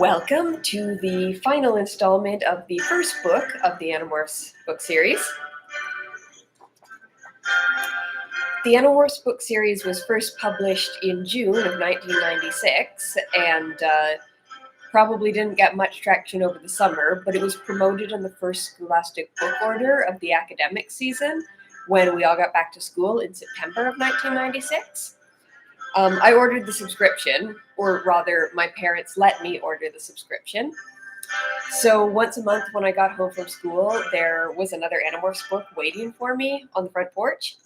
Welcome to the final installment of the first book of the Animorphs book series. The Animorphs book series was first published in June of 1996 and probably didn't get much traction over the summer, but it was promoted in the first scholastic book order of the academic season when we all got back to school in September of 1996. I ordered the subscription, or rather, my parents let me order the subscription. So once a month when I got home from school, there was another Animorphs book waiting for me on the front porch.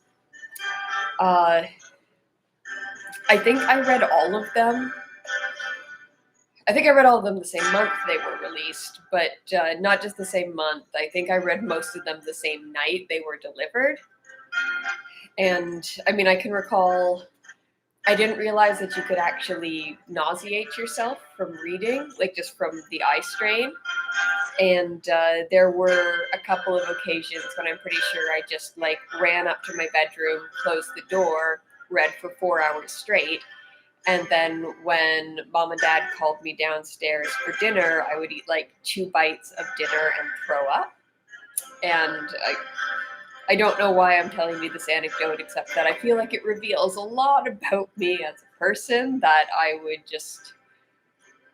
I think I read all of them. I think I read all of them the same month they were released, but not just the same month. I think I read most of them the same night they were delivered. And I mean, I can recall, I didn't realize that you could actually nauseate yourself from reading, like just from the eye strain. And there were a couple of occasions when I'm pretty sure I just like ran up to my bedroom, closed the door, read for 4 hours straight. And then when mom and dad called me downstairs for dinner, I would eat like 2 bites of dinner and throw up. And I don't know why I'm telling you this anecdote, except that I feel like it reveals a lot about me as a person, that I would just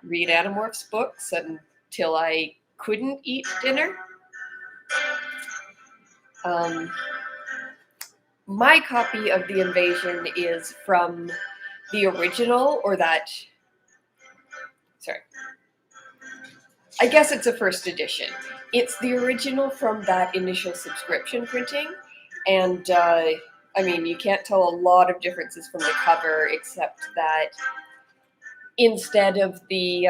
read Animorphs books until I couldn't eat dinner. My copy of The Invasion is from the original, or that, sorry, I guess it's a first edition. It's the original from that initial subscription printing, and I mean, you can't tell a lot of differences from the cover, except that instead of the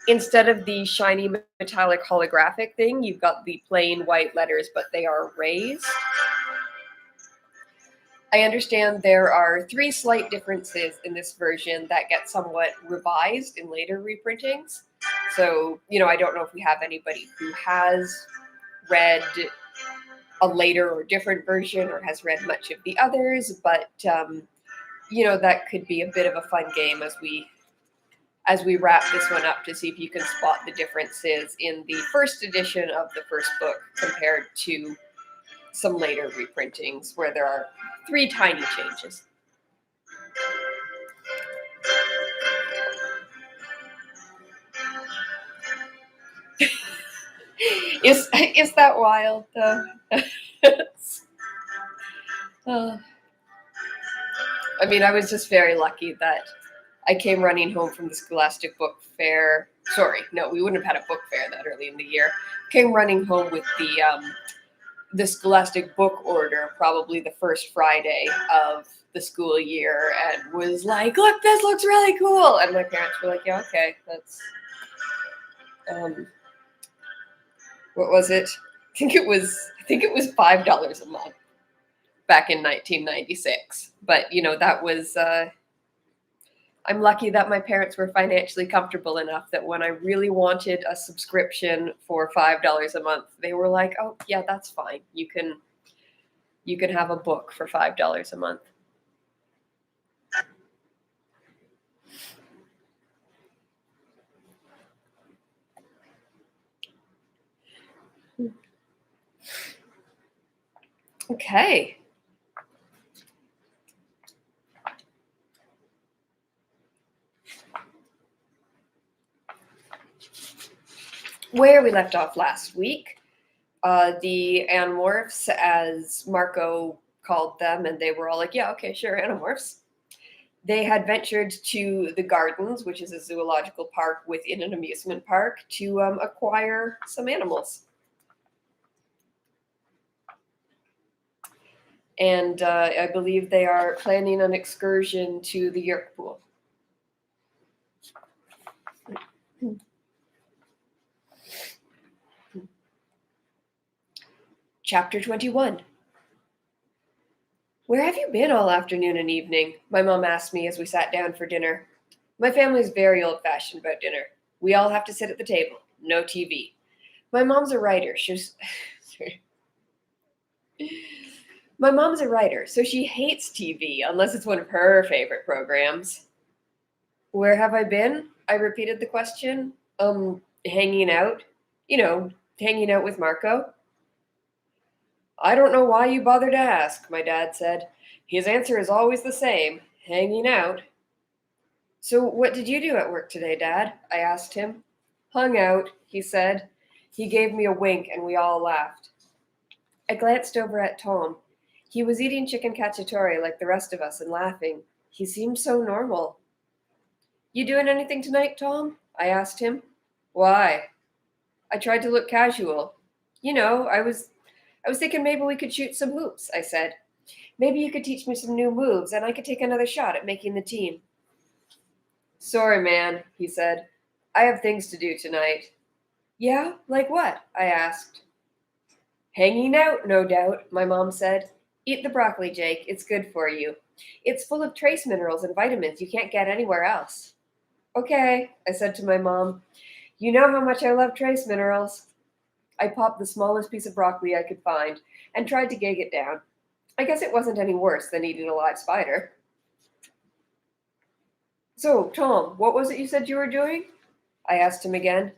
instead of the shiny metallic holographic thing, you've got the plain white letters, but they are raised. I understand there are 3 slight differences in this version that get somewhat revised in later reprintings. So, I don't know if we have anybody who has read a later or different version or has read much of the others, but, that could be a bit of a fun game as we wrap this one up, to see if you can spot the differences in the first edition of the first book compared to some later reprintings where there are 3 tiny changes. Is that wild, though? I mean, I was just very lucky that I came running home from the Scholastic Book Fair. Sorry, no, we wouldn't have had a book fair that early in the year. Came running home with the Scholastic Book Order, probably the first Friday of the school year, and was like, "Look, this looks really cool." And my parents were like, "Yeah, okay, that's what was it? I think it was $5 a month back in 1996. But that was. I'm lucky that my parents were financially comfortable enough that when I really wanted a subscription for $5 a month, they were like, "Oh, yeah, that's fine. You can have a book for $5 a month." Okay. Where we left off last week, the Animorphs, as Marco called them, and they were all like, "Yeah, okay, sure, Animorphs." They had ventured to the Gardens, which is a zoological park within an amusement park, to acquire some animals. And I believe they are planning an excursion to the Yerk Pool. Chapter 21. "Where have you been all afternoon and evening?" my mom asked me as we sat down for dinner. My family's very old-fashioned about dinner. We all have to sit at the table. No TV. My mom's a writer. My mom's a writer, so she hates TV unless it's one of her favorite programs. Where have I been? I repeated the question. Hanging out. You know, hanging out with Marco. I don't know why you bother to ask, my dad said. His answer is always the same, hanging out. So, what did you do at work today, Dad? I asked him. Hung out, he said. He gave me a wink and we all laughed. I glanced over at Tom. He was eating chicken cacciatore like the rest of us and laughing. He seemed so normal. You doing anything tonight, Tom? I asked him. Why? I tried to look casual. I was thinking maybe we could shoot some hoops, I said. Maybe you could teach me some new moves and I could take another shot at making the team. Sorry, man, he said. I have things to do tonight. Yeah? Like what? I asked. Hanging out, no doubt, my mom said. Eat the broccoli, Jake. It's good for you. It's full of trace minerals and vitamins you can't get anywhere else. Okay, I said to my mom. You know how much I love trace minerals. I popped the smallest piece of broccoli I could find and tried to gag it down. I guess it wasn't any worse than eating a live spider. So, Tom, what was it you said you were doing? I asked him again.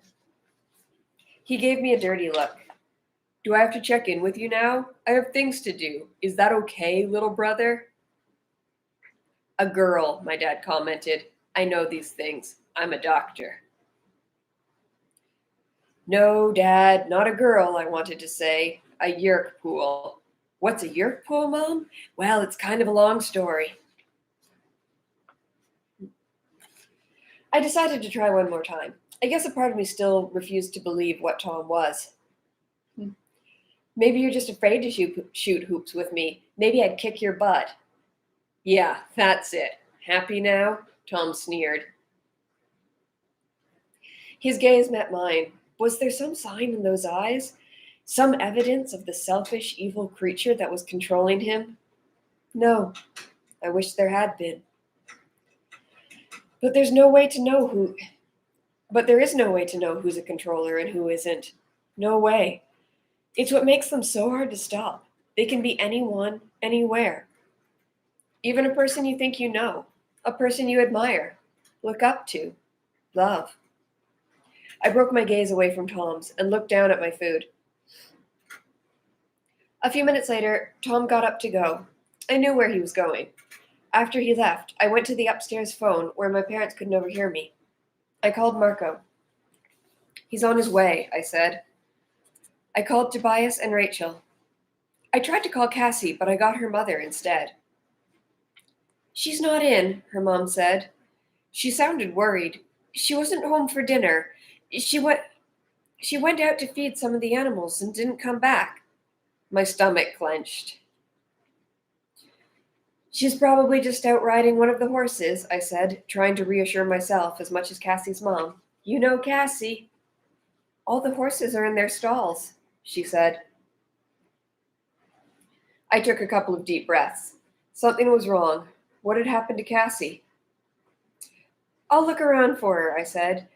He gave me a dirty look. Do I have to check in with you now? I have things to do. Is that okay, little brother? A girl, my dad commented. I know these things. I'm a doctor. No, Dad, not a girl, I wanted to say. A yerk pool. What's a yerk pool, Mom? Well, it's kind of a long story. I decided to try one more time. I guess a part of me still refused to believe what Tom was. Maybe you're just afraid to shoot hoops with me. Maybe I'd kick your butt. Yeah, that's it. Happy now? Tom sneered. His gaze met mine. Was there some sign in those eyes? Some evidence of the selfish, evil creature that was controlling him? No, I wish there had been. But there is no way to know who's a controller and who isn't. No way. It's what makes them so hard to stop. They can be anyone, anywhere. Even a person you think you know, a person you admire, look up to, love. I broke my gaze away from Tom's and looked down at my food. A few minutes later, Tom got up to go. I knew where he was going. After he left, I went to the upstairs phone where my parents could never hear me. I called Marco. He's on his way, I said. I called Tobias and Rachel. I tried to call Cassie, but I got her mother instead. She's not in, her mom said. She sounded worried. She wasn't home for dinner. She went out to feed some of the animals and didn't come back. My stomach clenched. She's probably just out riding one of the horses, I said, trying to reassure myself as much as Cassie's mom. You know Cassie. All the horses are in their stalls, she said. I took a couple of deep breaths. Something was wrong. What had happened to Cassie? I'll look around for her, I said.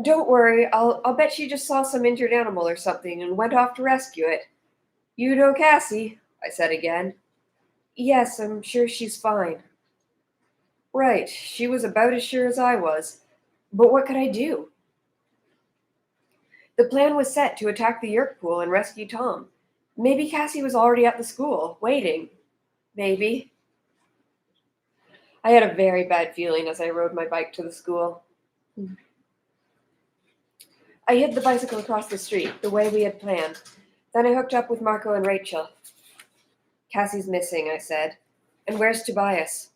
Don't worry, I'll bet she just saw some injured animal or something and went off to rescue it. You know Cassie, I said again. Yes, I'm sure she's fine. Right, she was about as sure as I was. But what could I do? The plan was set to attack the yerk pool and rescue Tom. Maybe Cassie was already at the school, waiting. Maybe. I had a very bad feeling as I rode my bike to the school. I hid the bicycle across the street, the way we had planned. Then I hooked up with Marco and Rachel. Cassie's missing, I said. And where's Tobias?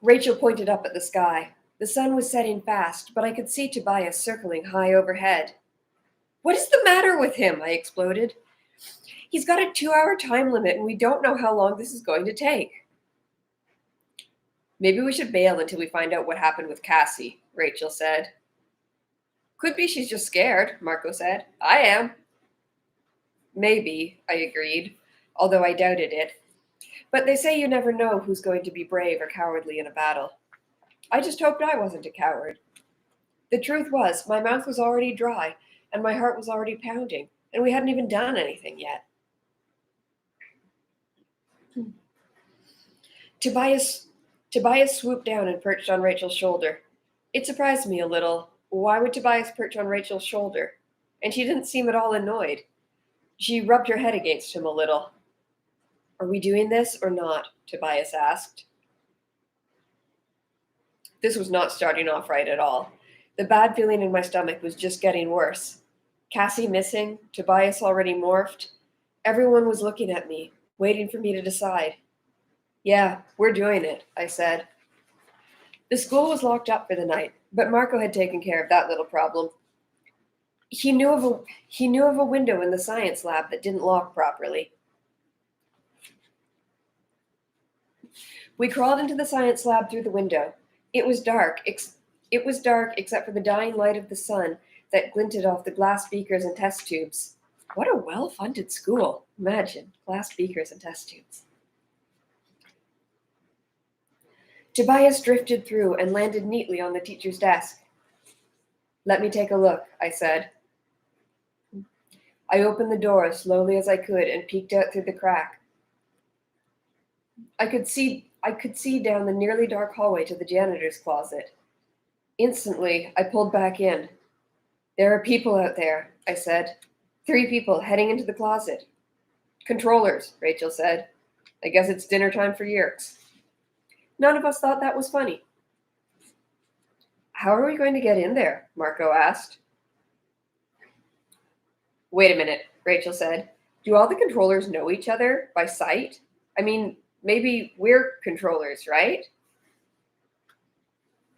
Rachel pointed up at the sky. The sun was setting fast, but I could see Tobias circling high overhead. What is the matter with him? I exploded. He's got a 2-hour time limit, and we don't know how long this is going to take. Maybe we should bail until we find out what happened with Cassie, Rachel said. Could be she's just scared, Marco said. I am. Maybe, I agreed, although I doubted it. But they say you never know who's going to be brave or cowardly in a battle. I just hoped I wasn't a coward. The truth was, my mouth was already dry, and my heart was already pounding, and we hadn't even done anything yet. Tobias Tobias swooped down and perched on Rachel's shoulder. It surprised me a little. Why would Tobias perch on Rachel's shoulder? And she didn't seem at all annoyed. She rubbed her head against him a little. Are we doing this or not? Tobias asked. This was not starting off right at all. The bad feeling in my stomach was just getting worse. Cassie missing, Tobias already morphed. Everyone was looking at me, waiting for me to decide. Yeah, we're doing it, I said. The school was locked up for the night, but Marco had taken care of that little problem. He knew of a window in the science lab that didn't lock properly. We crawled into the science lab through the window. It was dark except for the dying light of the sun that glinted off the glass beakers and test tubes. What a well-funded school. Imagine, glass beakers and test tubes. Tobias drifted through and landed neatly on the teacher's desk. Let me take a look, I said. I opened the door as slowly as I could and peeked out through the crack. I could see down the nearly dark hallway to the janitor's closet. Instantly, I pulled back in. There are people out there, I said. 3 people heading into the closet. Controllers, Rachel said. I guess it's dinner time for Yerks. None of us thought that was funny. How are we going to get in there? Marco asked. Wait a minute, Rachel said. Do all the controllers know each other by sight? I mean, maybe we're controllers, right?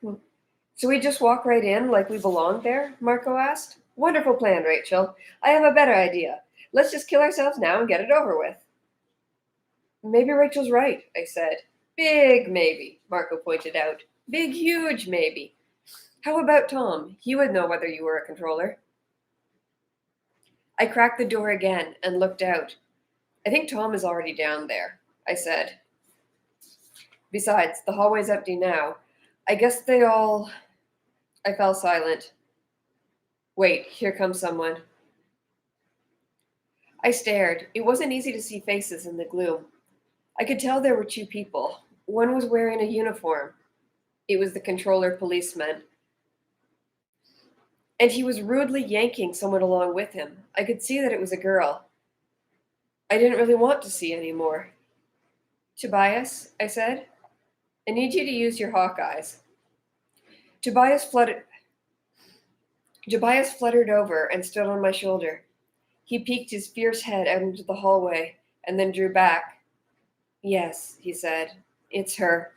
So we just walk right in like we belong there? Marco asked. Wonderful plan, Rachel. I have a better idea. Let's just kill ourselves now and get it over with. Maybe Rachel's right, I said. Big maybe, Marco pointed out. Big, huge maybe. How about Tom? He would know whether you were a controller. I cracked the door again and looked out. I think Tom is already down there, I said. Besides, the hallway's empty now. I guess they all... I fell silent. Wait, here comes someone. I stared. It wasn't easy to see faces in the gloom. I could tell there were 2 people. One was wearing a uniform. It was the controller policeman. And he was rudely yanking someone along with him. I could see that it was a girl. I didn't really want to see anymore. Tobias, I said, I need you to use your hawk eyes. Tobias fluttered over and stood on my shoulder. He peeked his fierce head out into the hallway and then drew back. Yes, he said, it's her.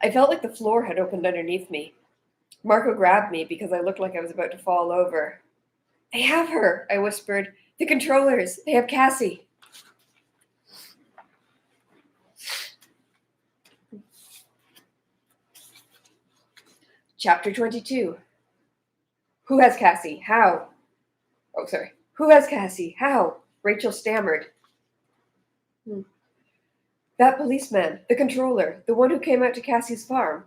I felt like the floor had opened underneath me. Marco grabbed me because I looked like I was about to fall over. They have her, I whispered. The controllers, they have Cassie. Chapter 22. Who has Cassie? How? Who has Cassie? How? Rachel stammered. That policeman, the controller, the one who came out to Cassie's farm,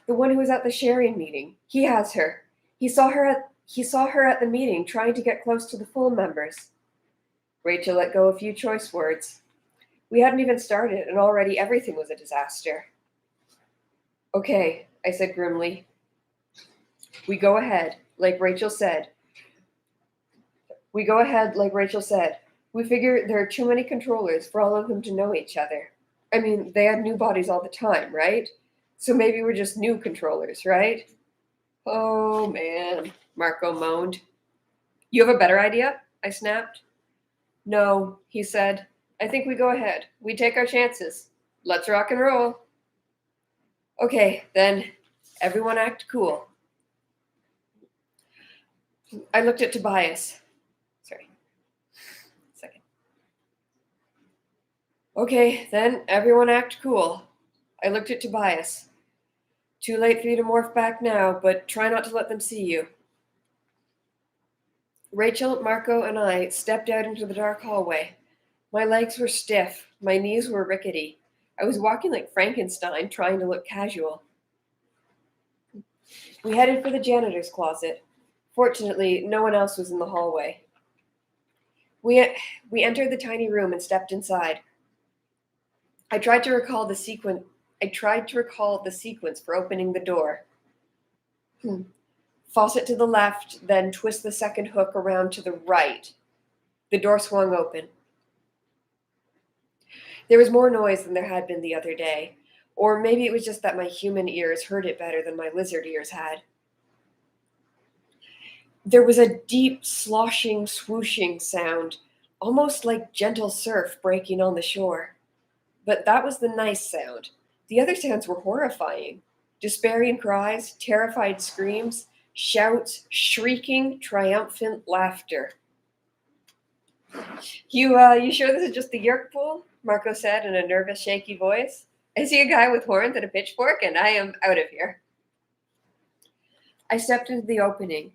the one who was at the sharing meeting. He has her. He saw her at the meeting trying to get close to the full members. Rachel let go a few choice words. We hadn't even started, and already everything was a disaster. Okay, I said grimly. We go ahead, like Rachel said. We figure there are too many controllers for all of them to know each other. I mean, they have new bodies all the time, right? So maybe we're just new controllers, right? Oh, man, Marco moaned. You have a better idea? I snapped. No, he said. I think we go ahead. We take our chances. Let's rock and roll. Okay, then, everyone act cool. I looked at Tobias. Okay, then, everyone act cool. I looked at Tobias. Too late for you to morph back now, but try not to let them see you. Rachel, Marco, and I stepped out into the dark hallway. My legs were stiff. My knees were rickety. I was walking like Frankenstein, trying to look casual. We headed for the janitor's closet. Fortunately, no one else was in the hallway. We entered the tiny room and stepped inside. I tried to recall the sequence. I tried to recall the sequence for opening the door. Faucet to the left, then twist the second hook around to the right. The door swung open. There was more noise than there had been the other day, or maybe it was just that my human ears heard it better than my lizard ears had. There was a deep, sloshing, swooshing sound, almost like gentle surf breaking on the shore. But that was the nice sound. The other sounds were horrifying. Despairing cries, terrified screams, shouts, shrieking, triumphant laughter. You sure this is just the Yerk pool? Marco said in a nervous, shaky voice. I see a guy with horns and a pitchfork, and I am out of here. I stepped into the opening.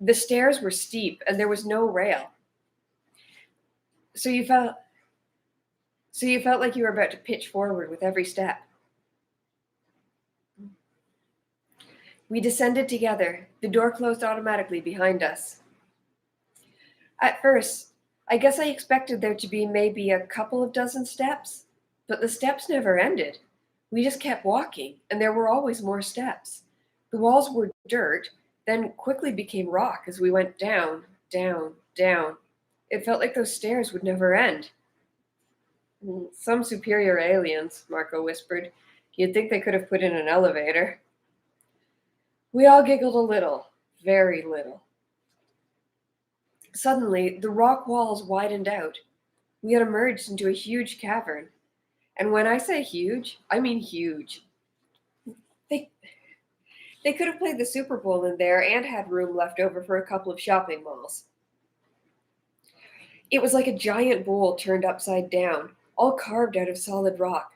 The stairs were steep, and there was no rail. So you felt like you were about to pitch forward with every step. We descended together. The door closed automatically behind us. At first, I guess I expected there to be maybe a couple of dozen steps, but the steps never ended. We just kept walking, and there were always more steps. The walls were dirt, then quickly became rock as we went down, down, down. It felt like those stairs would never end. Some superior aliens, Marco whispered. You'd think they could have put in an elevator. We all giggled a little, very little. Suddenly, the rock walls widened out. We had emerged into a huge cavern. And when I say huge, I mean huge. They, they could have played the Super Bowl in there and had room left over for a couple of shopping malls. It was like a giant bowl turned upside down, all carved out of solid rock.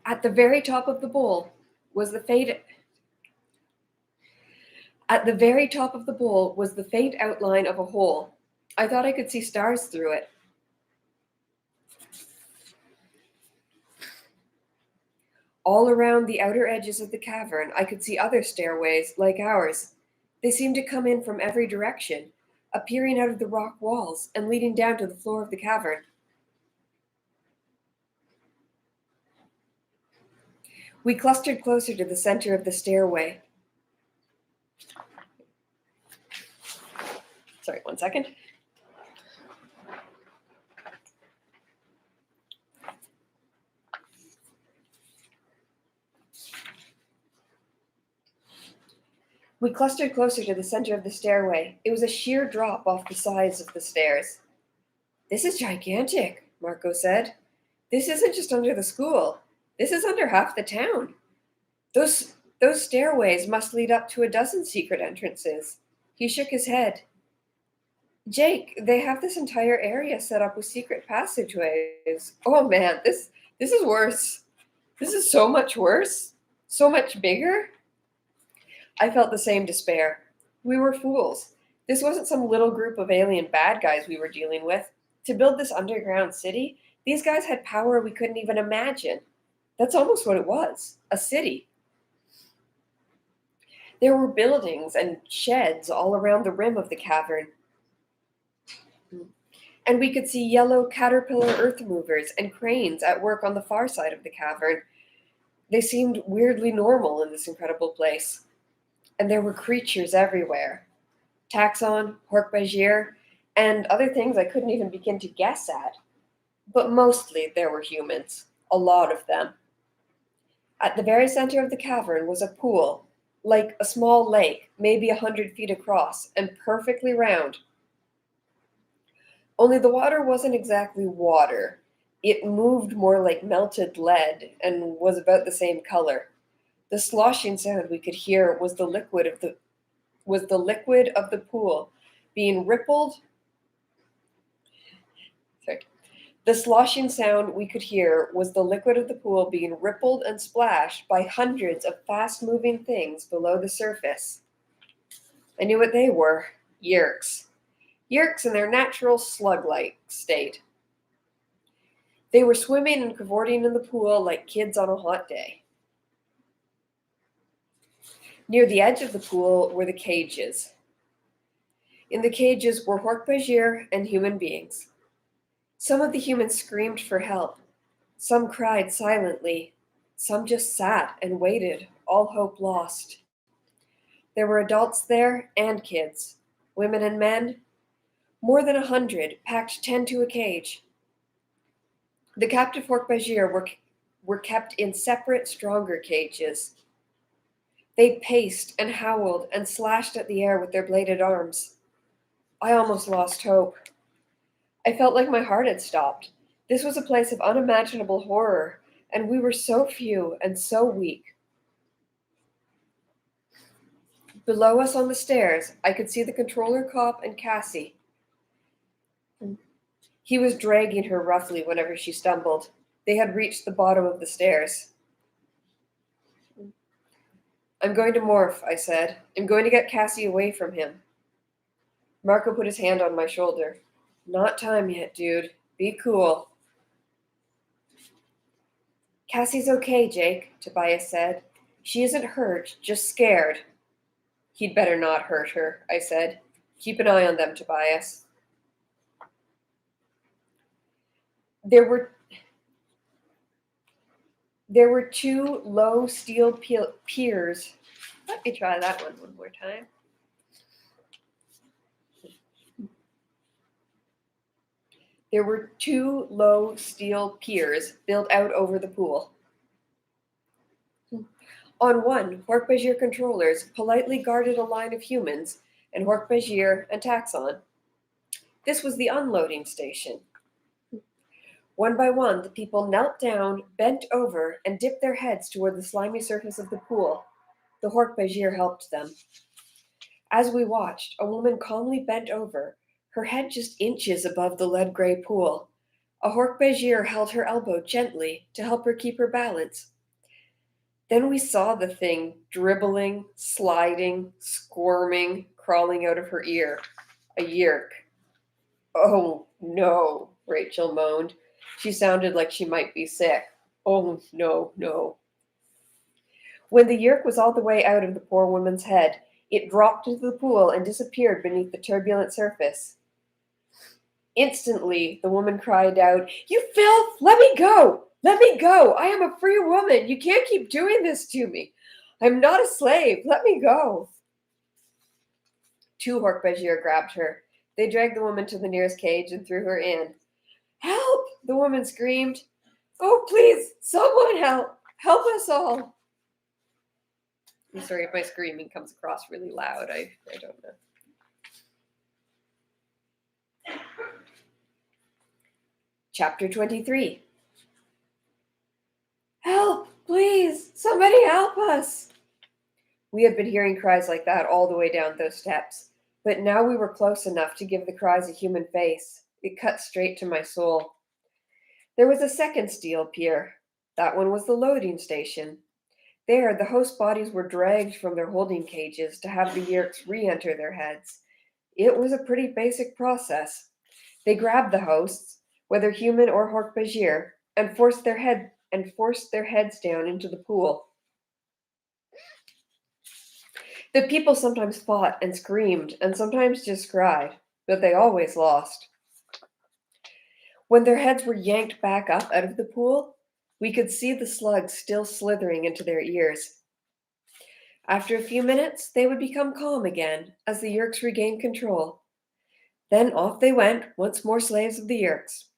At the very top of the bowl was the faint outline of a hole. I thought I could see stars through it. All around the outer edges of the cavern, I could see other stairways like ours. They seemed to come in from every direction, appearing out of the rock walls and leading down to the floor of the cavern. We clustered closer to the center of the stairway. Sorry, 1 second. We clustered closer to the center of the stairway. It was a sheer drop off the sides of the stairs. This is gigantic, Marco said. This isn't just under the school. This is under half the town. Those stairways must lead up to a dozen secret entrances. He shook his head. Jake, they have this entire area set up with secret passageways. Oh man, this is worse. This is so much worse. So much bigger. I felt the same despair. We were fools. This wasn't some little group of alien bad guys we were dealing with. To build this underground city, these guys had power we couldn't even imagine. That's almost what it was, a city. There were buildings and sheds all around the rim of the cavern. And we could see yellow caterpillar earth movers and cranes at work on the far side of the cavern. They seemed weirdly normal in this incredible place. And there were creatures everywhere. Taxon, Hork-Bajir, and other things I couldn't even begin to guess at. But mostly there were humans, a lot of them. At the very center of the cavern was a pool, like a small lake, maybe 100 feet across, and perfectly round. Only the water wasn't exactly water. It moved more like melted lead and was about the same color. The sloshing sound we could hear was the liquid of the pool being rippled. Sorry. The sloshing sound we could hear was the liquid of the pool being rippled and splashed by hundreds of fast-moving things below the surface. I knew what they were. Yerks. Yerks in their natural slug-like state. They were swimming and cavorting in the pool like kids on a hot day. Near the edge of the pool were the cages. In the cages were Hork-Bajir and human beings. Some of the humans screamed for help. Some cried silently. Some just sat and waited, all hope lost. There were adults there and kids, women and men, more than 100, packed 10 to a cage. The captive Hork-Bajir were kept in separate, stronger cages. They paced and howled and slashed at the air with their bladed arms. I almost lost hope. I felt like my heart had stopped. This was a place of unimaginable horror, and we were so few and so weak. Below us on the stairs, I could see the controller cop and Cassie. He was dragging her roughly whenever she stumbled. They had reached the bottom of the stairs. I'm going to morph, I said. I'm going to get Cassie away from him. Marco put his hand on my shoulder. Not time yet, dude. Be cool. Cassie's okay, Jake, Tobias said. She isn't hurt, just scared. He'd better not hurt her, I said. Keep an eye on them, Tobias. There were two low steel piers. Let me try that one more time. There were two low steel piers built out over the pool. On one, Hork-Bajir controllers politely guarded a line of humans, and Hork-Bajir and Taxon. This was the unloading station. One by one, the people knelt down, bent over, and dipped their heads toward the slimy surface of the pool. The Hork-Bajir helped them. As we watched, a woman calmly bent over, her head just inches above the lead-gray pool. A Hork-Bajir held her elbow gently to help her keep her balance. Then we saw the thing dribbling, sliding, squirming, crawling out of her ear. A yerk. Oh, no, Rachel moaned. She sounded like she might be sick. Oh, no, no. When the yerk was all the way out of the poor woman's head, it dropped into the pool and disappeared beneath the turbulent surface. Instantly, the woman cried out, "You filth! Let me go! Let me go! I am a free woman! You can't keep doing this to me! I'm not a slave! Let me go!" Two Hork-Bajir grabbed her. They dragged the woman to the nearest cage and threw her in. "Help!" the woman screamed. "Oh, please, someone help! Help us all!" I'm sorry if my screaming comes across really loud. I don't know. Chapter 23. "Help! Please! Somebody help us!" We had been hearing cries like that all the way down those steps, but now we were close enough to give the cries a human face. It cut straight to my soul. There was a second steel pier. That one was the loading station. There, the host bodies were dragged from their holding cages to have the yerks re-enter their heads. It was a pretty basic process. They grabbed the hosts, whether human or Hork-Bajir, and forced their heads down into the pool. The people sometimes fought and screamed, and sometimes just cried, but they always lost. When their heads were yanked back up out of the pool, we could see the slugs still slithering into their ears. After a few minutes, they would become calm again as the yerks regained control. Then off they went, once more slaves of the yerks.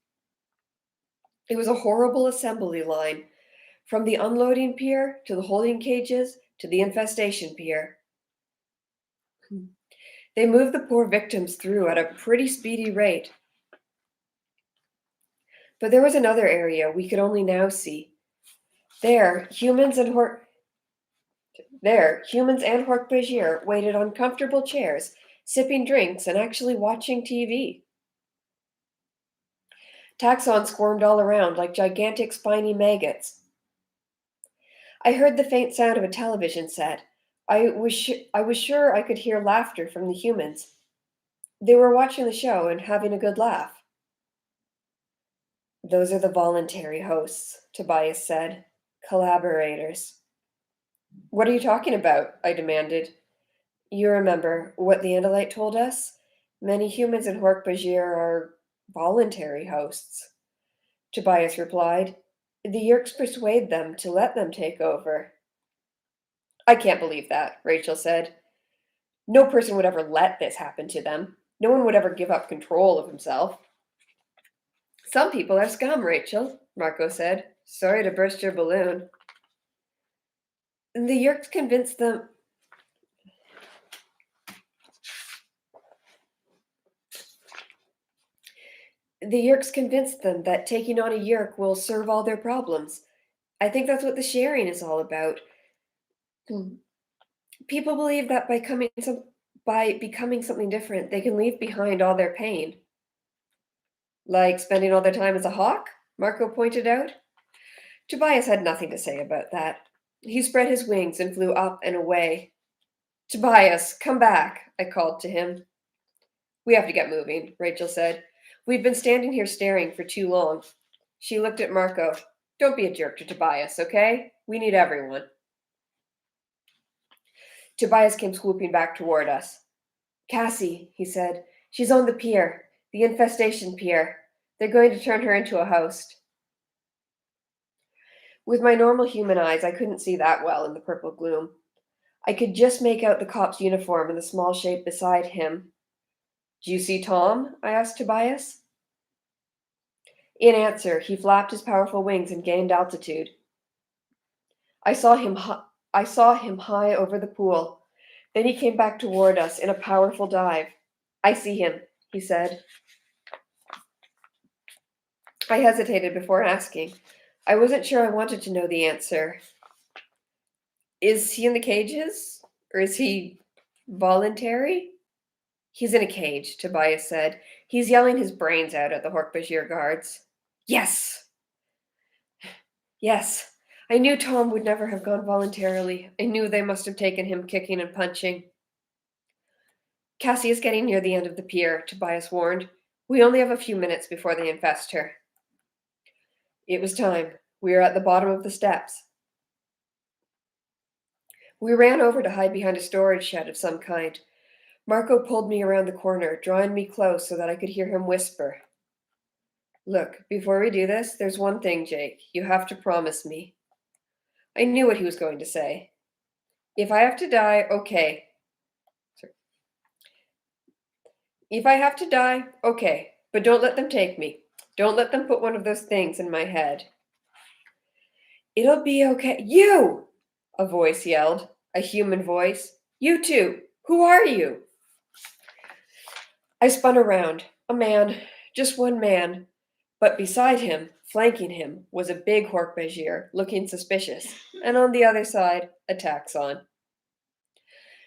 It was a horrible assembly line, from the unloading pier to the holding cages to the infestation pier. They moved the poor victims through at a pretty speedy rate. But there was another area we could only now see. There, humans and Hork-Bajir waited on comfortable chairs, sipping drinks and actually watching TV. Taxon squirmed all around like gigantic spiny maggots. I heard the faint sound of a television set. I was sure I could hear laughter from the humans. They were watching the show and having a good laugh. "Those are the voluntary hosts," Tobias said. "Collaborators." "What are you talking about?" I demanded. "You remember what the Andalite told us? Many humans in Hork-Bajir are Voluntary hosts, Tobias replied. The Yerks persuade them to let them take over. I can't believe that, Rachel said. No person would ever let this happen to them. No one would ever give up control of himself. Some people are scum, Rachel, Marco said. Sorry to burst your balloon. The Yerks convinced them. The Yerks convinced them that taking on a Yerk will serve all their problems. I think that's what the sharing is all about. Hmm. People believe that by becoming something different, they can leave behind all their pain. Like spending all their time as a hawk? Marco pointed out. Tobias had nothing to say about that. He spread his wings and flew up and away. Tobias, come back, I called to him. We have to get moving, Rachel said. We've been standing here staring for too long. She looked at Marco. Don't be a jerk to Tobias, okay? We need everyone. Tobias came swooping back toward us. Cassie, he said. She's on the pier, the infestation pier. They're going to turn her into a host. With my normal human eyes, I couldn't see that well in the purple gloom. I could just make out the cop's uniform and the small shape beside him. Do you see Tom? I asked Tobias. In answer, he flapped his powerful wings and gained altitude. I saw him high over the pool. Then he came back toward us in a powerful dive. I see him, he said. I hesitated before asking. I wasn't sure I wanted to know the answer. Is he in the cages? Or is he voluntary? He's in a cage, Tobias said. He's yelling his brains out at the Hork-Bajir guards. Yes! Yes. I knew Tom would never have gone voluntarily. I knew they must have taken him kicking and punching. Cassie is getting near the end of the pier, Tobias warned. We only have a few minutes before they infest her. It was time. We were at the bottom of the steps. We ran over to hide behind a storage shed of some kind. Marco pulled me around the corner, drawing me close so that I could hear him whisper. Look, before we do this, there's one thing, Jake. You have to promise me. I knew what he was going to say. If I have to die, okay. If I have to die, okay. But don't let them take me. Don't let them put one of those things in my head. It'll be okay. You! A voice yelled. A human voice. You too. Who are you? I spun around. A man. Just one man. But beside him, flanking him, was a big Hork-Bajir, looking suspicious, and on the other side, a taxon.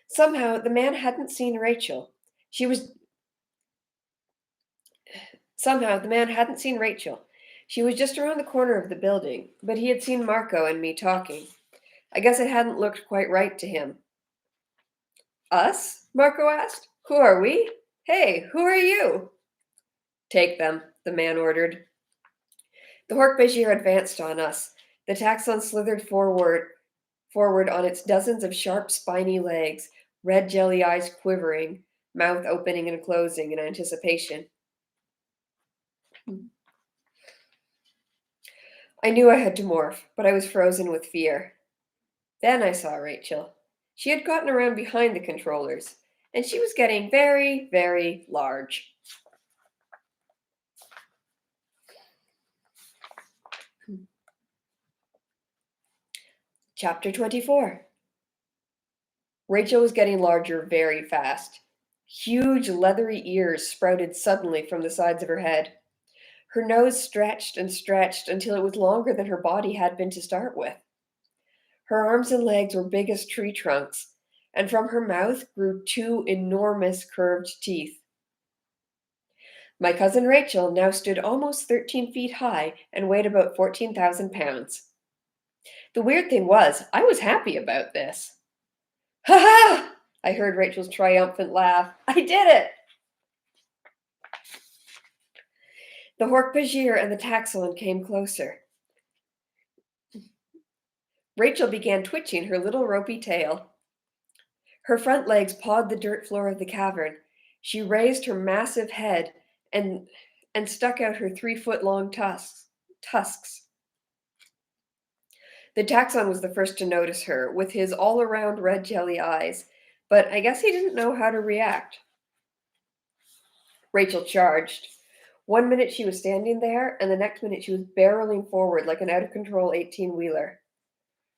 Somehow, the man hadn't seen Rachel. Somehow, the man hadn't seen Rachel. She was just around the corner of the building, but he had seen Marco and me talking. I guess it hadn't looked quite right to him. Us? Marco asked. Who are we? Hey, who are you? Take them, the man ordered. The Hork-Bajir advanced on us. The taxon slithered forward on its dozens of sharp, spiny legs, red jelly eyes quivering, mouth opening and closing in anticipation. I knew I had to morph, but I was frozen with fear. Then I saw Rachel. She had gotten around behind the controllers, and she was getting very, very large. Chapter 24. Rachel was getting larger very fast. Huge leathery ears sprouted suddenly from the sides of her head. Her nose stretched and stretched until it was longer than her body had been to start with. Her arms and legs were big as tree trunks, and from her mouth grew two enormous curved teeth. My cousin Rachel now stood almost 13 feet high and weighed about 14,000 pounds. The weird thing was, I was happy about this. Ha ha! I heard Rachel's triumphant laugh. I did it! The Hork-Bajir and the taxon came closer. Rachel began twitching her little ropey tail. Her front legs pawed the dirt floor of the cavern. She raised her massive head, and and stuck out her 3-foot-long tusks. The taxon was the first to notice her, with his all-around red jelly eyes, but I guess he didn't know how to react. Rachel charged. 1 minute she was standing there, and the next minute she was barreling forward like an out-of-control 18-wheeler.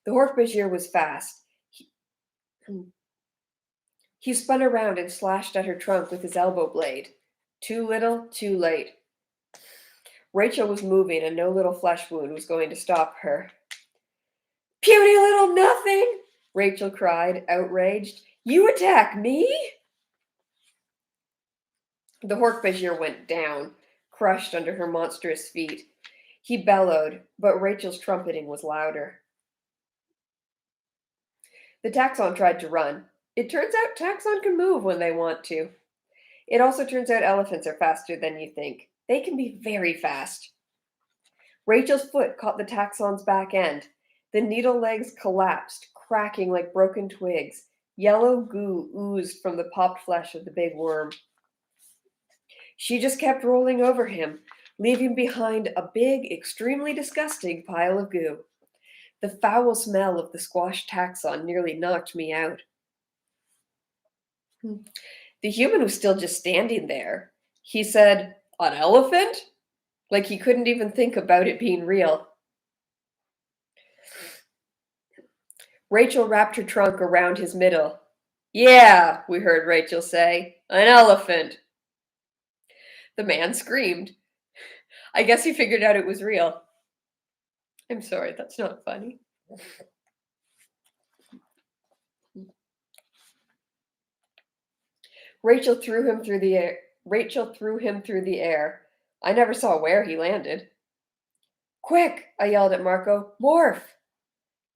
The Hork-Bajir was fast. He spun around and slashed at her trunk with his elbow blade. Too little, too late. Rachel was moving, and no little flesh wound was going to stop her. "Puny little nothing!" Rachel cried, outraged. "You attack me?" The Hork-Bajir went down, crushed under her monstrous feet. He bellowed, but Rachel's trumpeting was louder. The taxon tried to run. It turns out taxon can move when they want to. It also turns out elephants are faster than you think. They can be very fast. Rachel's foot caught the taxon's back end. The needle legs collapsed, cracking like broken twigs. Yellow goo oozed from the popped flesh of the big worm. She just kept rolling over him, leaving behind a big, extremely disgusting pile of goo. The foul smell of the squashed taxon nearly knocked me out. The human was still just standing there. He said, "An elephant?" Like he couldn't even think about it being real. Rachel wrapped her trunk around his middle. "Yeah," we heard Rachel say, "an elephant." The man screamed. I guess he figured out it was real. I'm sorry, that's not funny. Rachel threw him through the air. I never saw where he landed. "Quick!" I yelled at Marco. "Morph!"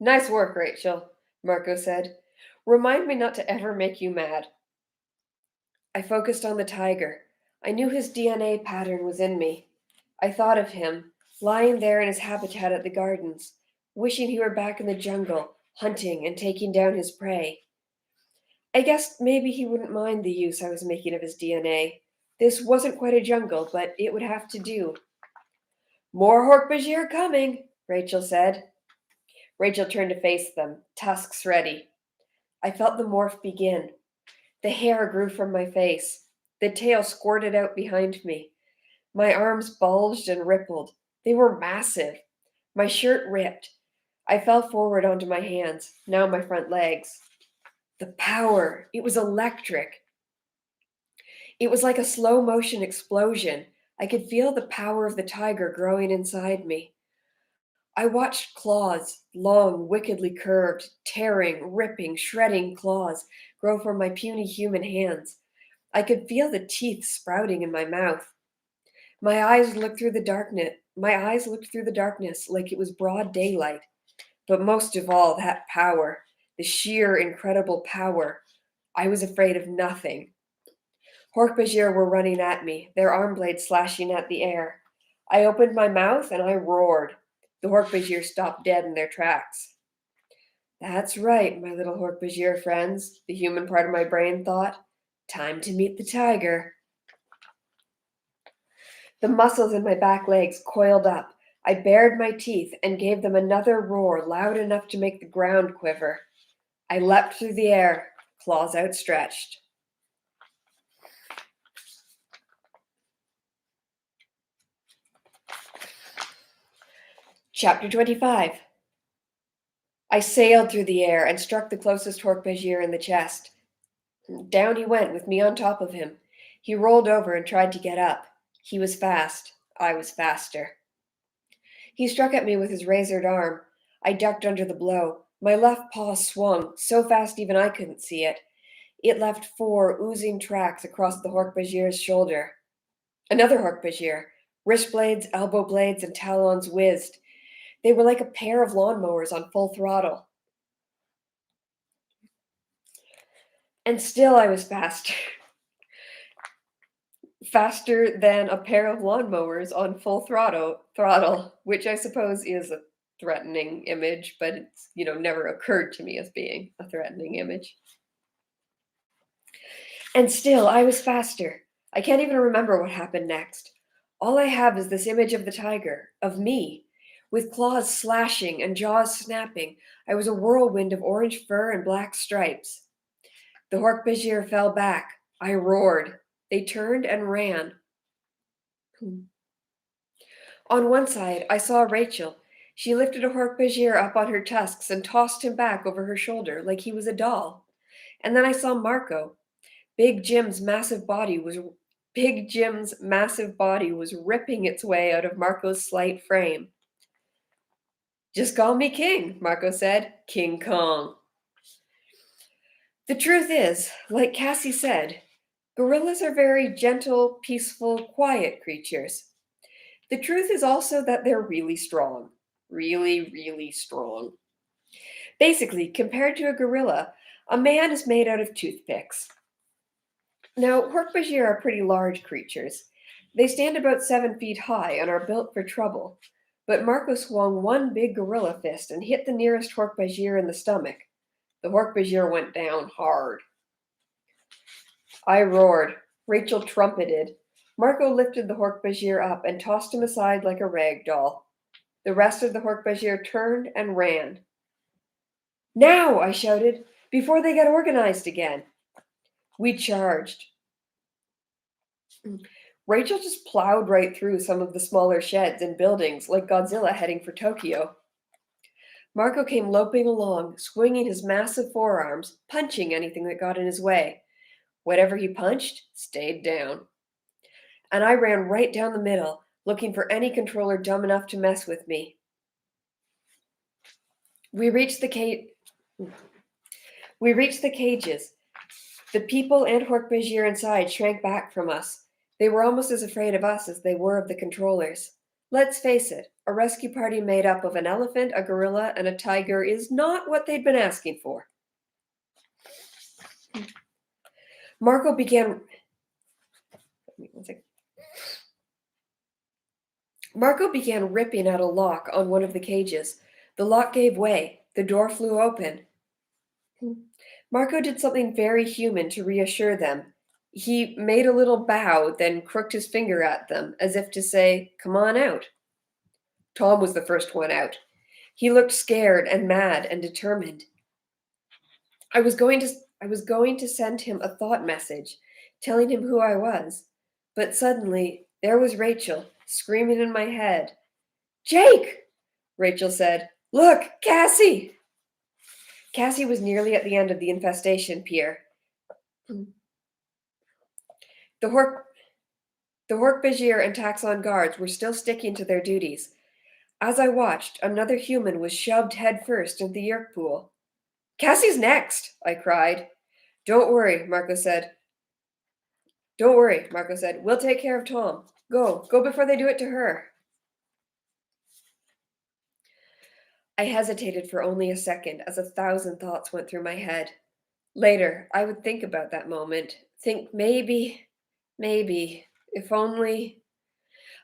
"Nice work, Rachel," Marco said. "Remind me not to ever make you mad." I focused on the tiger. I knew his DNA pattern was in me. I thought of him, lying there in his habitat at the gardens, wishing he were back in the jungle, hunting and taking down his prey. I guessed maybe he wouldn't mind the use I was making of his DNA. This wasn't quite a jungle, but it would have to do. "More Hork-Bajir coming," Rachel said. Rachel turned to face them, tusks ready. I felt the morph begin. The hair grew from my face. The tail squirted out behind me. My arms bulged and rippled. They were massive. My shirt ripped. I fell forward onto my hands, now my front legs. The power! It was electric. It was like a slow motion explosion. I could feel the power of the tiger growing inside me. I watched claws, long, wickedly curved, tearing, ripping, shredding claws, grow from my puny human hands. I could feel the teeth sprouting in my mouth. My eyes looked through the darkness like it was broad daylight. But most of all, that power, the sheer, incredible power. I was afraid of nothing. Hork-Bajir were running at me, their arm blades slashing at the air. I opened my mouth and I roared. The Hork-Bajir stopped dead in their tracks. "That's right, my little Hork-Bajir friends," the human part of my brain thought. "Time to meet the tiger." The muscles in my back legs coiled up. I bared my teeth and gave them another roar loud enough to make the ground quiver. I leapt through the air, claws outstretched. Chapter 25. I sailed through the air and struck the closest Hork-Bajir in the chest. Down he went with me on top of him. He rolled over and tried to get up. He was fast. I was faster. He struck at me with his razored arm. I ducked under the blow. My left paw swung, so fast even I couldn't see it. It left 4 oozing tracks across the Hork-Bajir's shoulder. Another Hork-Bajir. Wrist blades, elbow blades, and talons whizzed. They were like a pair of lawnmowers on full throttle. And still I was faster. Faster than a pair of lawnmowers on full throttle, which I suppose is a threatening image, but it's, never occurred to me as being a threatening image. And still I was faster. I can't even remember what happened next. All I have is this image of the tiger, of me, with claws slashing and jaws snapping. I was a whirlwind of orange fur and black stripes. The Hork-Bajir fell back. I roared. They turned and ran. On one side, I saw Rachel. She lifted a Hork-Bajir up on her tusks and tossed him back over her shoulder like he was a doll. And then I saw Marco. Big Jim's massive body was ripping its way out of Marco's slight frame. Just call me King, Marco said. King Kong. The truth is, like Cassie said, gorillas are very gentle, peaceful, quiet creatures. The truth is also that they're really strong. Really, really strong. Basically, compared to a gorilla, a man is made out of toothpicks. Now, Hork-Bajir are pretty large creatures. They stand about 7 feet high and are built for trouble. But Marco swung one big gorilla fist and hit the nearest Hork-Bajir in the stomach. The Hork-Bajir went down hard. I roared. Rachel trumpeted. Marco lifted the Hork-Bajir up and tossed him aside like a rag doll. The rest of the Hork-Bajir turned and ran. Now, I shouted, before they get organized again. We charged. Rachel just plowed right through some of the smaller sheds and buildings like Godzilla heading for Tokyo. Marco came loping along, swinging his massive forearms, punching anything that got in his way. Whatever he punched stayed down. And I ran right down the middle, looking for any controller dumb enough to mess with me. We reached the cages. The people and Hork-Bajir inside shrank back from us. They were almost as afraid of us as they were of the controllers. Let's face it, a rescue party made up of an elephant, a gorilla, and a tiger is not what they'd been asking for. Marco began ripping at a lock on one of the cages. The lock gave way. The door flew open. Marco did something very human to reassure them. He made a little bow, then crooked his finger at them, as if to say, "Come on out." Tom was the first one out. He looked scared and mad and determined. I was going to send him a thought message, telling him who I was. But suddenly, there was Rachel, screaming in my head. "Jake!" Rachel said. "Look, Cassie!" Cassie was nearly at the end of the infestation pier. The Hork-Bajir and Taxon guards were still sticking to their duties. As I watched, another human was shoved headfirst into the Yerk pool. "Cassie's next!" I cried. Don't worry, Marco said. "We'll take care of Tom. Go before they do it to her." I hesitated for only a second as 1,000 thoughts went through my head. Later, I would think about that moment, think maybe, if only.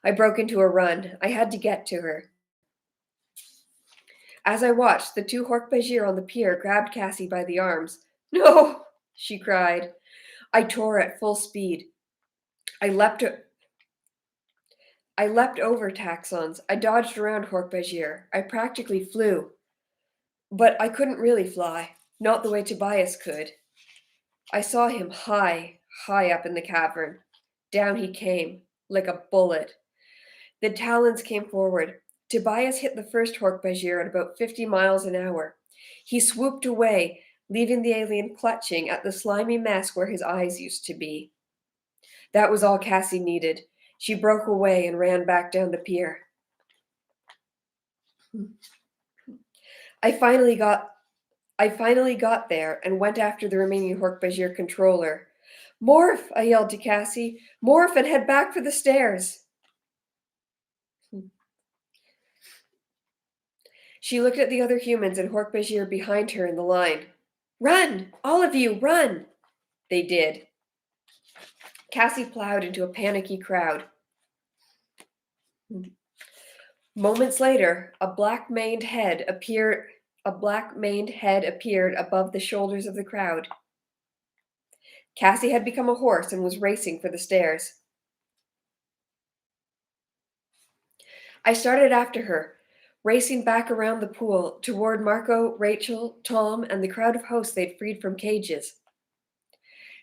I broke into a run. I had to get to her. As I watched, the 2 Hork-Bajir on the pier grabbed Cassie by the arms. "No!" she cried. I tore at full speed. I leapt over Taxons. I dodged around Hork-Bajir. I practically flew. But I couldn't really fly, not the way Tobias could. I saw him high up in the cavern. Down he came, like a bullet. The talons came forward. Tobias hit the first Hork-Bajir at about 50 miles an hour. He swooped away, leaving the alien clutching at the slimy mess where his eyes used to be. That was all Cassie needed. She broke away and ran back down the pier. I finally got there and went after the remaining Hork-Bajir controller. "Morph!" I yelled to Cassie. "Morph and head back for the stairs." She looked at the other humans and Hork-Bajir behind her in the line. "Run! All of you, run!" They did. Cassie plowed into a panicky crowd. Moments later, a black-maned head appeared above the shoulders of the crowd. Cassie had become a horse and was racing for the stairs. I started after her, racing back around the pool toward Marco, Rachel, Tom, and the crowd of hosts they'd freed from cages.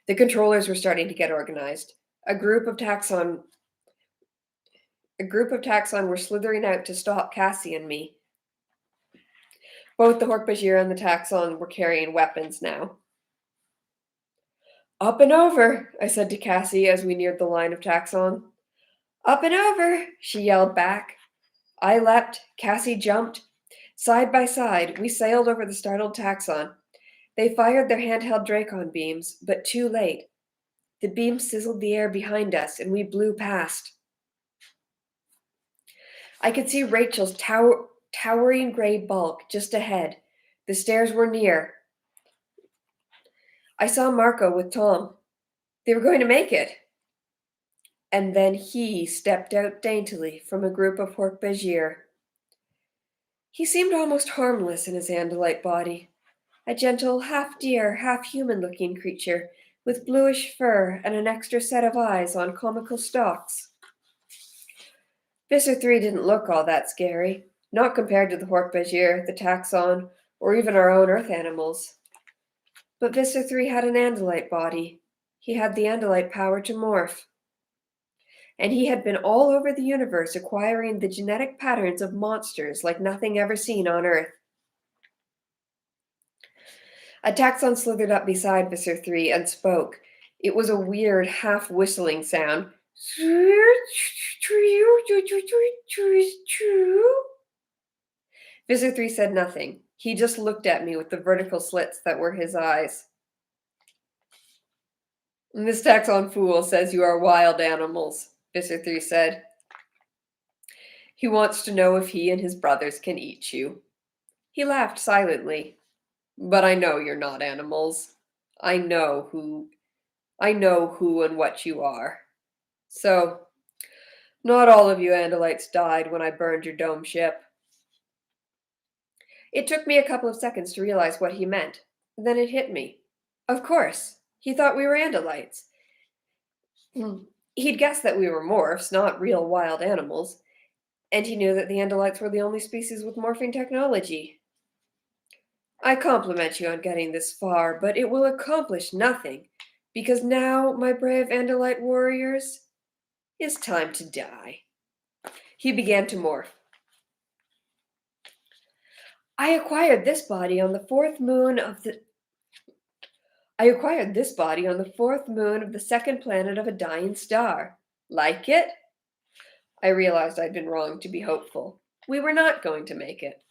The controllers were starting to get organized. A group of taxon were slithering out to stop Cassie and me. Both the Hork-Bajir and the taxon were carrying weapons now. Up and over, I said to Cassie as we neared the line of taxon. Up and over, she yelled back. I leapt, Cassie jumped. Side by side, we sailed over the startled taxon. They fired their handheld Dracon beams, but too late. The beams sizzled the air behind us, and we blew past. I could see Rachel's towering gray bulk just ahead. The stairs were near. I saw Marco with Tom. They were going to make it. And then he stepped out daintily from a group of Hork-Bajir. He seemed almost harmless in his Andalite body, a gentle, half-deer, half-human-looking creature with bluish fur and an extra set of eyes on comical stalks. Visser 3 didn't look all that scary, not compared to the Hork-Bajir, the taxon, or even our own earth animals. But Visser 3 had an Andalite body. He had the Andalite power to morph. And he had been all over the universe acquiring the genetic patterns of monsters like nothing ever seen on Earth. A taxon slithered up beside Visser 3 and spoke. It was a weird, half-whistling sound. Visser 3 said nothing. He just looked at me with the vertical slits that were his eyes. This taxon fool says you are wild animals, Visser 3 said. He wants to know if he and his brothers can eat you. He laughed silently. But I know you're not animals. I know who and what you are. So, not all of you Andalites died when I burned your dome ship. It took me a couple of seconds to realize what he meant. Then it hit me. Of course, he thought we were Andalites. He'd guessed that we were morphs, not real wild animals, and he knew that the Andalites were the only species with morphing technology. I compliment you on getting this far, but it will accomplish nothing, because now, my brave Andalite warriors, it's time to die. He began to morph. I acquired this body on the fourth moon of the second planet of a dying star. Like it? I realized I'd been wrong to be hopeful. We were not going to make it.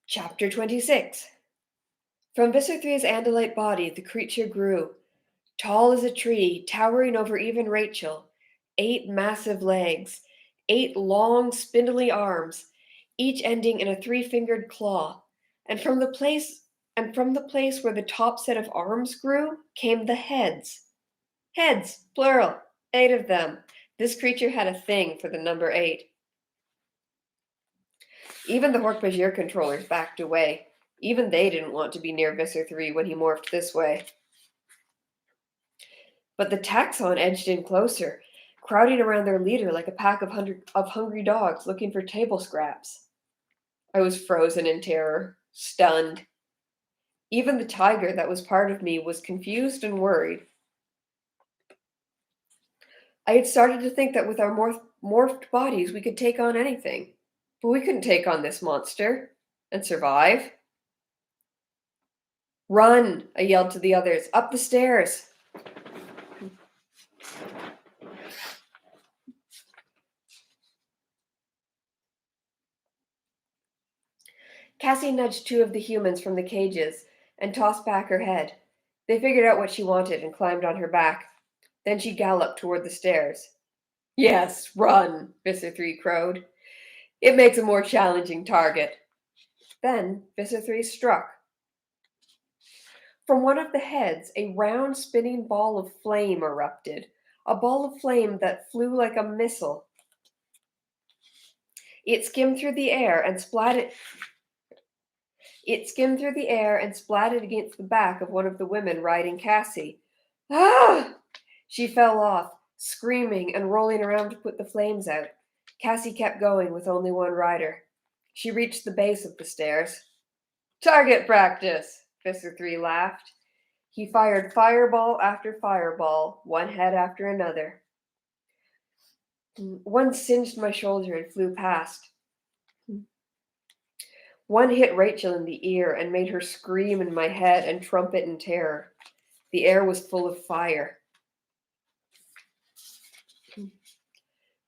Chapter 26. From Visser 3's Andalite body, the creature grew. Tall as a tree, towering over even Rachel. 8 massive legs, 8 long, spindly arms, each ending in a 3-fingered claw. And from the place where the top set of arms grew came the heads. Heads, plural, 8 of them. This creature had a thing for the number 8. Even the Hork-Bajir controllers backed away. Even they didn't want to be near Visser 3 when he morphed this way. But the taxon edged in closer, crowding around their leader like a pack of hungry dogs looking for table scraps. I was frozen in terror, stunned. Even the tiger that was part of me was confused and worried. I had started to think that with our morphed bodies we could take on anything. But we couldn't take on this monster and survive. Run, I yelled to the others, up the stairs. Cassie nudged 2 of the humans from the cages and tossed back her head. They figured out what she wanted and climbed on her back. Then she galloped toward the stairs. Yes, run, Visser 3 crowed. It makes a more challenging target. Then Visser 3 struck. From one of the heads, a round spinning ball of flame erupted, a ball of flame that flew like a missile. It skimmed through the air and splatted It skimmed through the air and splatted against the back of one of the women riding Cassie. Ah! She fell off, screaming and rolling around to put the flames out. Cassie kept going with only one rider. She reached the base of the stairs. Target practice, Visser 3 laughed. He fired fireball after fireball, one head after another. One singed my shoulder and flew past. One hit Rachel in the ear and made her scream in my head and trumpet in terror. The air was full of fire.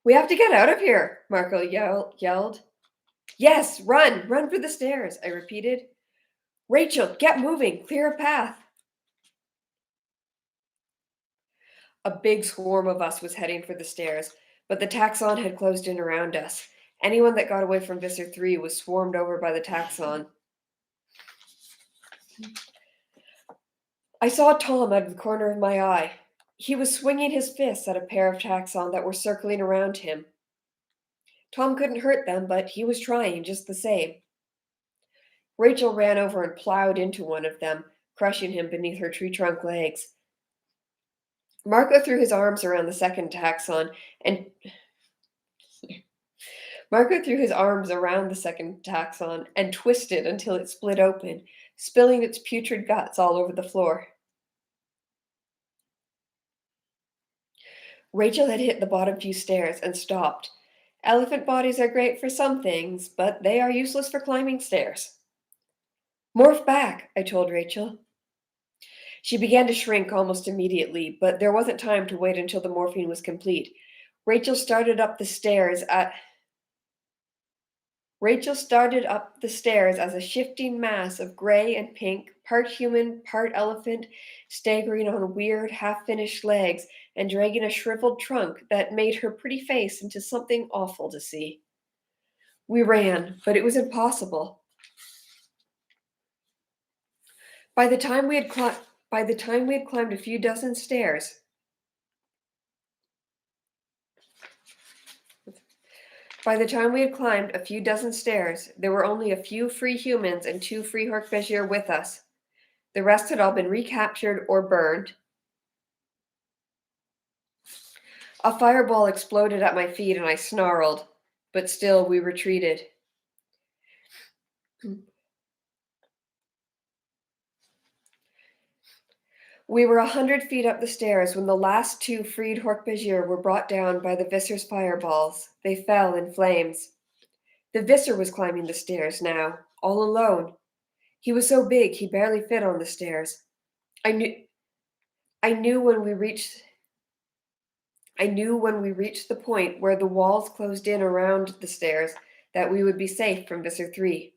We have to get out of here, Marco yelled. Yes, run for the stairs, I repeated. Rachel, get moving, clear a path. A big swarm of us was heading for the stairs, but the taxon had closed in around us. Anyone that got away from Visser 3 was swarmed over by the taxon. I saw Tom out of the corner of my eye. He was swinging his fists at a pair of taxon that were circling around him. Tom couldn't hurt them, but he was trying just the same. Rachel ran over and plowed into one of them, crushing him beneath her tree trunk legs. Marco threw his arms around the second taxon and twisted until it split open, spilling its putrid guts all over the floor. Rachel had hit the bottom few stairs and stopped. Elephant bodies are great for some things, but they are useless for climbing stairs. Morph back, I told Rachel. She began to shrink almost immediately, but there wasn't time to wait until the morphine was complete. Rachel started up the stairs as a shifting mass of gray and pink, part human, part elephant, staggering on weird, half-finished legs and dragging a shriveled trunk that made her pretty face into something awful to see. We ran, but it was impossible. By the time we had climbed a few dozen stairs, there were only a few free humans and 2 free Hork-Bajir with us. The rest had all been recaptured or burned. A fireball exploded at my feet and I snarled, but still we retreated. We were 100 feet up the stairs when the last 2 freed Hork-Bajir were brought down by the Visser's fireballs. They fell in flames. The Visser was climbing the stairs now, all alone. He was so big he barely fit on the stairs. I knew when we reached the point where the walls closed in around the stairs that we would be safe from Visser 3.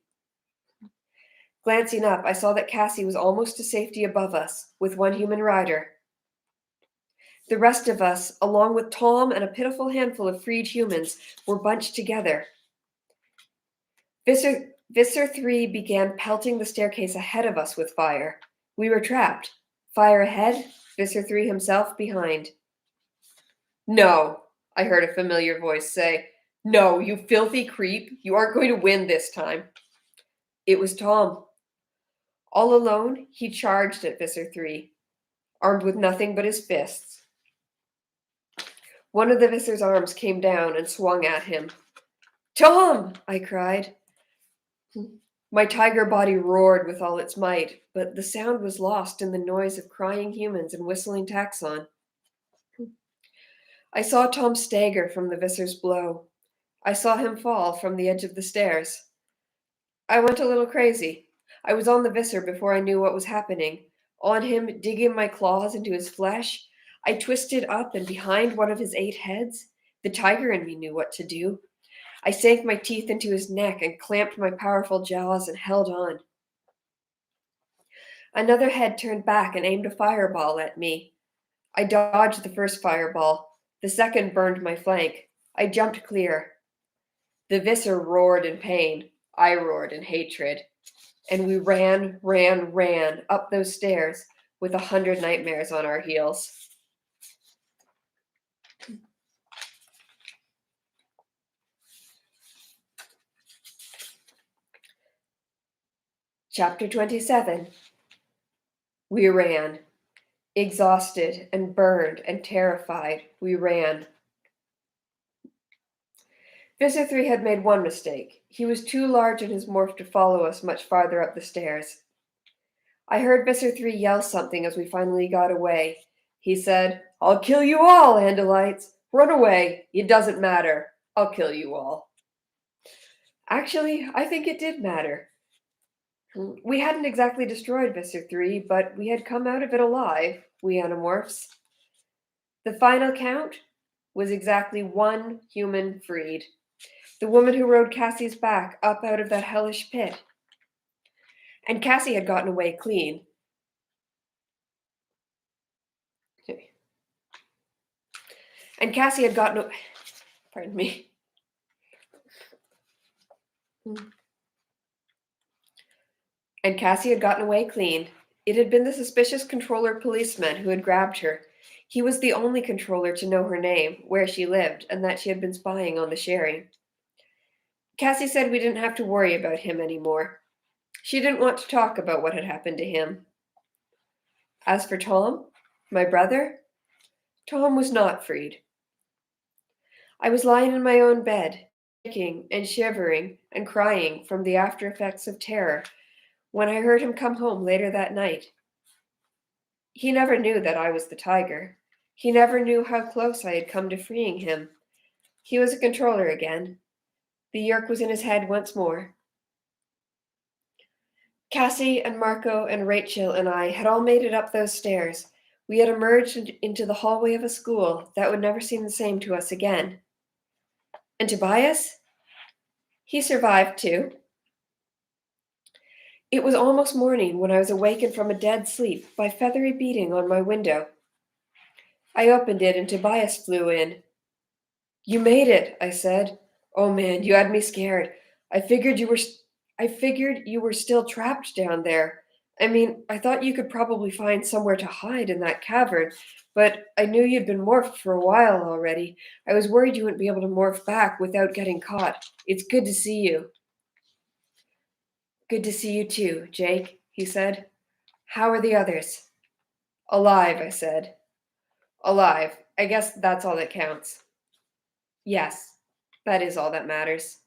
Glancing up, I saw that Cassie was almost to safety above us, with 1 human rider. The rest of us, along with Tom and a pitiful handful of freed humans, were bunched together. Visser 3 began pelting the staircase ahead of us with fire. We were trapped. Fire ahead, Visser 3 himself behind. No, I heard a familiar voice say. No, you filthy creep. You aren't going to win this time. It was Tom. All alone, he charged at Visser 3, armed with nothing but his fists. One of the Visser's arms came down and swung at him. Tom! I cried. My tiger body roared with all its might, but the sound was lost in the noise of crying humans and whistling taxon. I saw Tom stagger from the Visser's blow. I saw him fall from the edge of the stairs. I went a little crazy. I was on the Visser before I knew what was happening. On him, digging my claws into his flesh. I twisted up and behind one of his 8 heads. The tiger in me knew what to do. I sank my teeth into his neck and clamped my powerful jaws and held on. Another head turned back and aimed a fireball at me. I dodged the first fireball. The second burned my flank. I jumped clear. The Visser roared in pain. I roared in hatred. And we ran up those stairs with 100 nightmares on our heels. Chapter 27. We ran. Exhausted and burned and terrified, we ran. Visser 3 had made one mistake. He was too large in his morph to follow us much farther up the stairs. I heard Visser 3 yell something as we finally got away. He said, "I'll kill you all, Andalites! Run away! It doesn't matter. I'll kill you all." Actually, I think it did matter. We hadn't exactly destroyed Visser 3, but we had come out of it alive, we Animorphs. The final count was exactly one human freed. The woman who rode Cassie's back up out of that hellish pit. And Cassie had gotten away clean. And Cassie had gotten... Pardon me. And Cassie had gotten away clean. It had been the suspicious controller policeman who had grabbed her. He was the only controller to know her name, where she lived, and that she had been spying on the Sherry. Cassie said we didn't have to worry about him anymore. She didn't want to talk about what had happened to him. As for Tom, my brother, Tom was not freed. I was lying in my own bed, shaking and shivering and crying from the after effects of terror when I heard him come home later that night. He never knew that I was the tiger. He never knew how close I had come to freeing him. He was a controller again. The yerk was in his head once more. Cassie and Marco and Rachel and I had all made it up those stairs. We had emerged into the hallway of a school that would never seem the same to us again. And Tobias? He survived too. It was almost morning when I was awakened from a dead sleep by feathery beating on my window. I opened it and Tobias flew in. "You made it," I said. "Oh man, you had me scared. I figured you were still trapped down there. I mean, I thought you could probably find somewhere to hide in that cavern, but I knew you'd been morphed for a while already. I was worried you wouldn't be able to morph back without getting caught. It's good to see you." "Good to see you too, Jake," he said. "How are the others?" "Alive," I said. "Alive. I guess that's all that counts." "Yes, that is all that matters."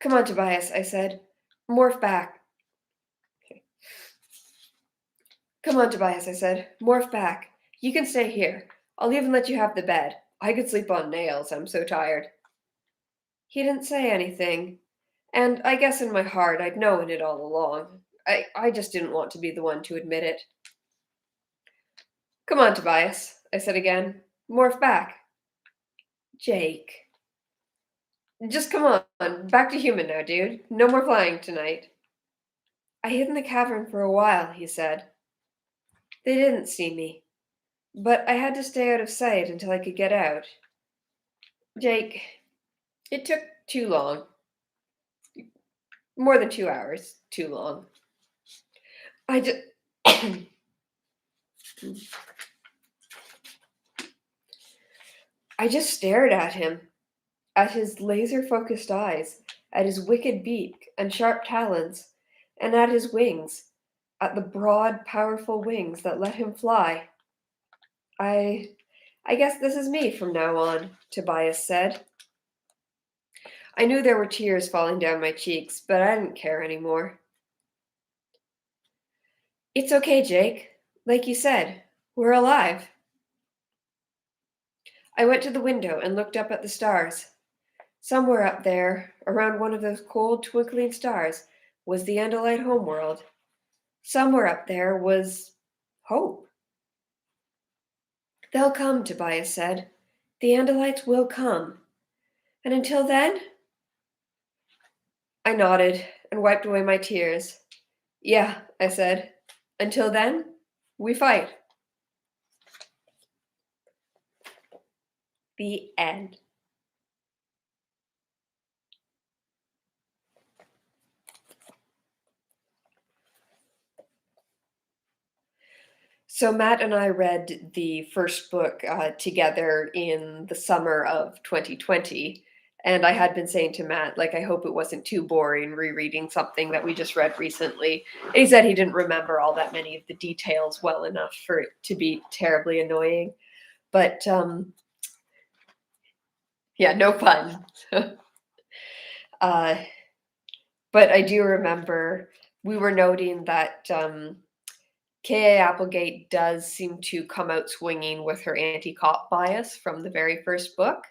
"Come on, Tobias," I said. "Morph back." "Come on, Tobias," I said. "Morph back. You can stay here. I'll even let you have the bed. I could sleep on nails, I'm so tired." He didn't say anything, and I guess in my heart I'd known it all along. I just didn't want to be the one to admit it. "Come on, Tobias," I said again. "Morph back." "Jake." "Just come on. Back to human now, dude. No more flying tonight." "I hid in the cavern for a while," he said. "They didn't see me, but I had to stay out of sight until I could get out. Jake, it took too long. More than 2 hours. Too long. I just... I just stared at him, at his laser-focused eyes, at his wicked beak and sharp talons, and at his wings, at the broad, powerful wings that let him fly. I guess this is me from now on," Tobias said. I knew there were tears falling down my cheeks, but I didn't care anymore. "It's okay, Jake. Like you said, we're alive." I went to the window and looked up at the stars. Somewhere up there, around one of those cold, twinkling stars, was the Andalite homeworld. Somewhere up there was hope. "They'll come," Tobias said. "The Andalites will come. And until then..." I nodded and wiped away my tears. "Yeah," I said. "Until then, we fight." The end. So Matt and I read the first book together in the summer of 2020, And I had been saying to Matt, like, I hope it wasn't too boring rereading something that we just read recently. And he said he didn't remember all that many of the details well enough for it to be terribly annoying. But yeah, no fun. uh, but I do remember we were noting that K.A. Applegate does seem to come out swinging with her anti-cop bias from the very first book.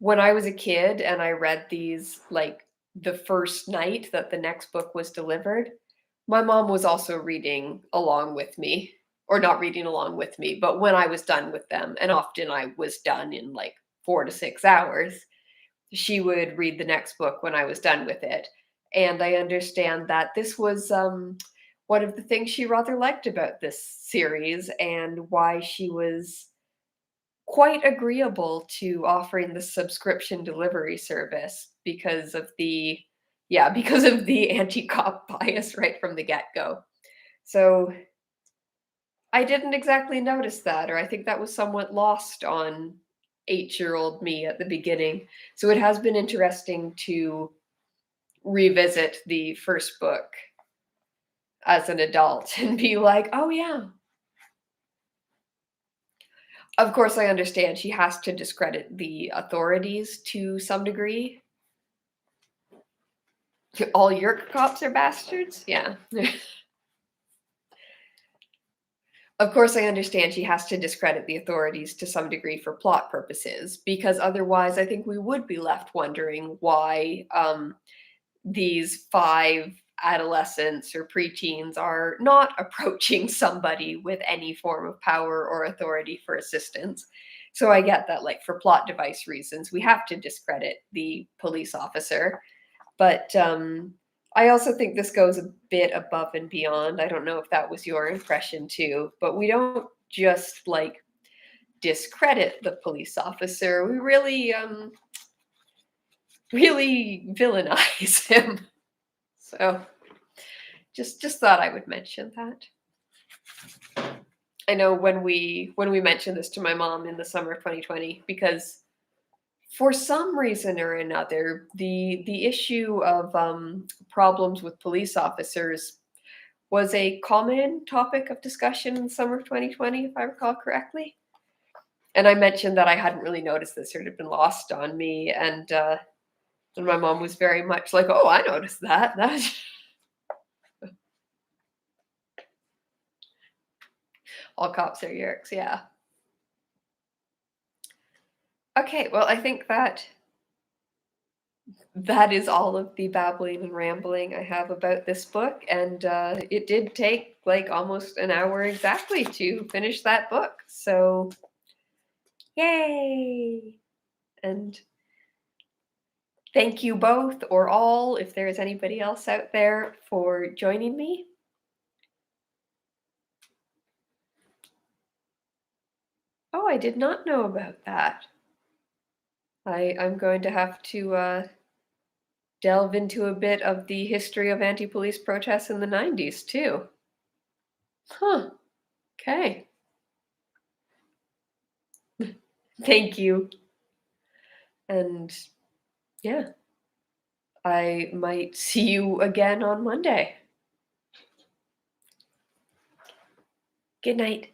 When I was a kid and I read these, like, the first night that the next book was delivered, my mom was also reading along with me, or not reading along with me, but when I was done with them, and often I was done in, like, 4 to 6 hours, she would read the next book when I was done with it, and I understand that this was, one of the things she rather liked about this series and why she was quite agreeable to offering the subscription delivery service because of the because of the anti-cop bias right from the get-go. So I didn't exactly notice that, or I think that was somewhat lost on 8-year-old me at the beginning. So it has been interesting to revisit the first book as an adult and be like, "Oh yeah." Of course, I understand she has to discredit the authorities to some degree. All your cops are bastards? Yeah. Of course, I understand she has to discredit the authorities to some degree for plot purposes, because otherwise I think we would be left wondering why these 5 adolescents or preteens are not approaching somebody with any form of power or authority for assistance. So I get that, like, for plot device reasons, we have to discredit the police officer. But I also think this goes a bit above and beyond. I don't know if that was your impression too, but we don't just, like, discredit the police officer. We really villainize him. So just thought I would mention that. I know when we mentioned this to my mom in the summer of 2020, because for some reason or another, the issue of problems with police officers was a common topic of discussion in the summer of 2020, if I recall correctly. And I mentioned that I hadn't really noticed this, or it had been lost on me, and my mom was very much like, "Oh, I noticed that." That all cops are yerks, yeah. Okay, well, I think that is all of the babbling and rambling I have about this book, and it did take, like, almost an hour exactly to finish that book. So, yay! And thank you both or all, if there is anybody else out there, for joining me. Oh, I did not know about that. I'm going to have to delve into a bit of the history of anti-police protests in the 90s too. Huh. Okay. Thank you. And yeah, I might see you again on Monday. Good night.